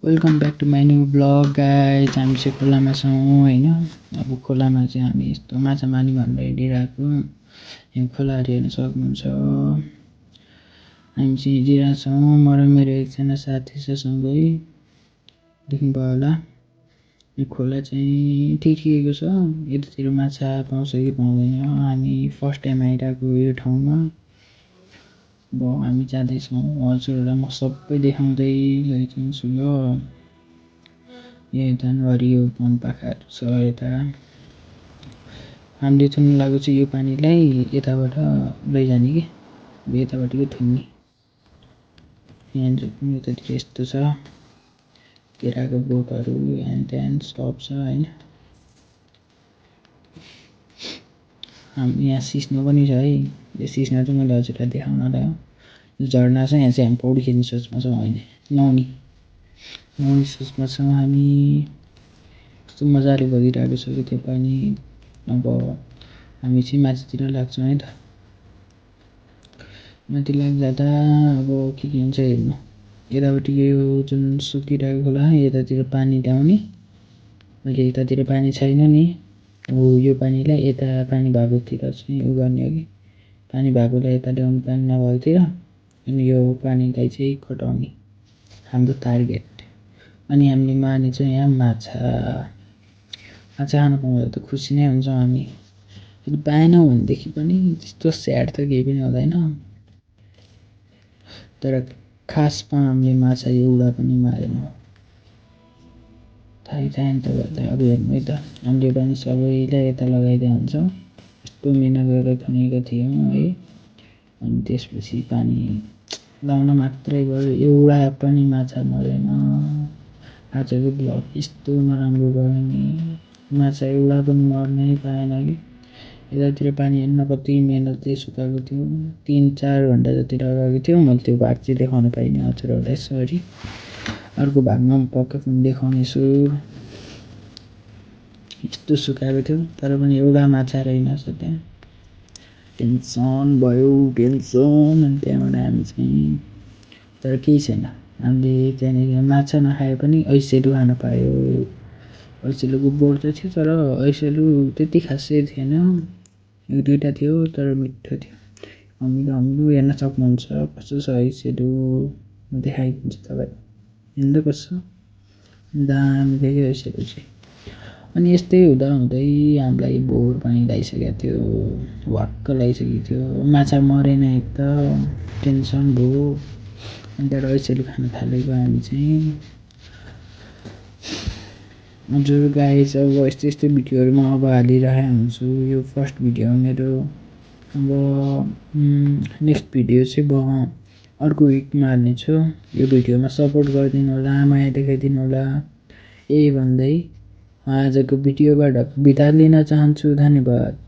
Welcome back to my new blog guys. हामी चाहिँ खोलामा छौँ होइन। अब खोलामा चाहिँ हामी यस्तो माछा मार्ने भनेर हिँडिरहेको। यहाँ खोलाहरू हेर्न सक्नुहुन्छ। हामी चाहिँ हिँडिरहेको छौँ, म र मेरो एकजना साथी छ सँगै, देख्नुभयो होला। यो खोला चाहिँ ठिकैको छ। यतातिर माछा पाउँछ कि पाउँदैन। हामी फर्स्ट टाइम आइरहेको यो ठाउँमा। अब हामी जाँदैछौँ, हजुरहरूलाई म सबै देखाउँदै लैजान्छु। यो यता हरियो वनपाखाहरू छ। यता हामीले थुन्नु लागेको चाहिँ यो पानीलाई यताबाट लैजाने कि यताबाट यो थुन्ने। यहाँनिर पनि यतातिर यस्तो छ, केराको बोटहरू ह्यान त्यान सब छ होइन। हामी यहाँ सिस्नो पनि छ है। यो सिस्नो चाहिँ मैले हजुरलाई देखाउन लाग्यो। यो झरना छ, यहाँ चाहिँ हामी पौडी खेल्ने सोचमा छौँ होइन, नुहाउने सोचमा छौँ हामी। कस्तो मजाले बगिरहेको छ कि त्यो पानी। अब हामी चाहिँ माथितिर लाग्छौँ है त। माथि लाग्दा अब के हुन्छ हेर्नु। यतापट्टि यो जुन सुकिरहेको खोला यतातिर पानी ल्याउने, अहिले यतातिर पानी छैन नि। हो यो पानीलाई यता पानी भएकोतिर चाहिँ उ गर्ने हो कि, पानी भएकोलाई यता ल्याउने, पानी नभएकोतिर। अनि यो पानीलाई चाहिँ कटाउने हाम्रो टार्गेट। अनि हामीले मार्ने चाहिँ यहाँ माछा खानु पाउँदा त खुसी नै हुन्छौँ हामी। यदि पाएनौँ भनेदेखि पनि त्यस्तो स्याड त केही पनि हुँदैन। तर खासमा हामीले माछा एउटा पनि मारेनौँ। थाहै छैन तपाईँहरूलाई। अब हेर्नु है त, हामीले पनि सबैलाई यता लगाइदिएको हुन्छौँ। यस्तो मिहिनेत गरेर थुनेको थियौँ है। अनि त्यसपछि पानी लाउन मात्रै गयो, एउटा पनि माछा मरेन। आजको भ्लग यस्तो नराम्रो गयो नि, माछा एउटा पनि मर्नै पाएन कि। यतातिर पानी हेर्न कति मिहिनेतले सुकाएको थियो, 3-4 घन्टा जति लगाएको थियो। मैले त्यो भाग चाहिँ देखाउन पाइनँ हजुरहरूलाई, सरी। अर्को भागमा म पक्कै पनि देखाउनेछु। यस्तो सुकाएको थियो तर पनि एउटा माछा रहेनछ त्यहाँ। टेन्सन भयो, टेन्सन। अनि त्यहाँबाट हामी चाहिँ, तर केही छैन, हामीले त्यहाँनिर माछा नखाए पनि ऐसेलु खान पायो। ऐसेलुको बोट त थियो तर ऐसेलु त्यति खासै थिएन। 1-2टा थियो तर मिठो थियो। अमिलो हेर्न सक्नुहुन्छ कस्तो छ ऐसेलु, म देखाइदिन्छु तपाईँलाई। हेर्नु त कस्तो दामी थियो कि ऐसेलु चाहिँ। अनि यस्तै हुँदाहुँदै हामीलाई बोर पनि लागिसकेको थियो, वाक्क लागिसकेको थियो। माछा मरेन एक त टेन्सन भयो। अनि त्यहाँबाट ऐसेलु खान थालेको हामी चाहिँ। हजुर गाइस, अब यस्तो यस्तो भिडियोहरू म अब हालिरहेको हुन्छु। यो फर्स्ट भिडियो हो मेरो। अब नेक्स्ट भिडियो चाहिँ म अर्को विकमा हाल्नेछु। यो भिडियोमा सपोर्ट गरिदिनु होला, माया देखाइदिनु होला। यही भन्दै आजको भिडियोबाट बिदा लिन चाहन्छु। धन्यवाद।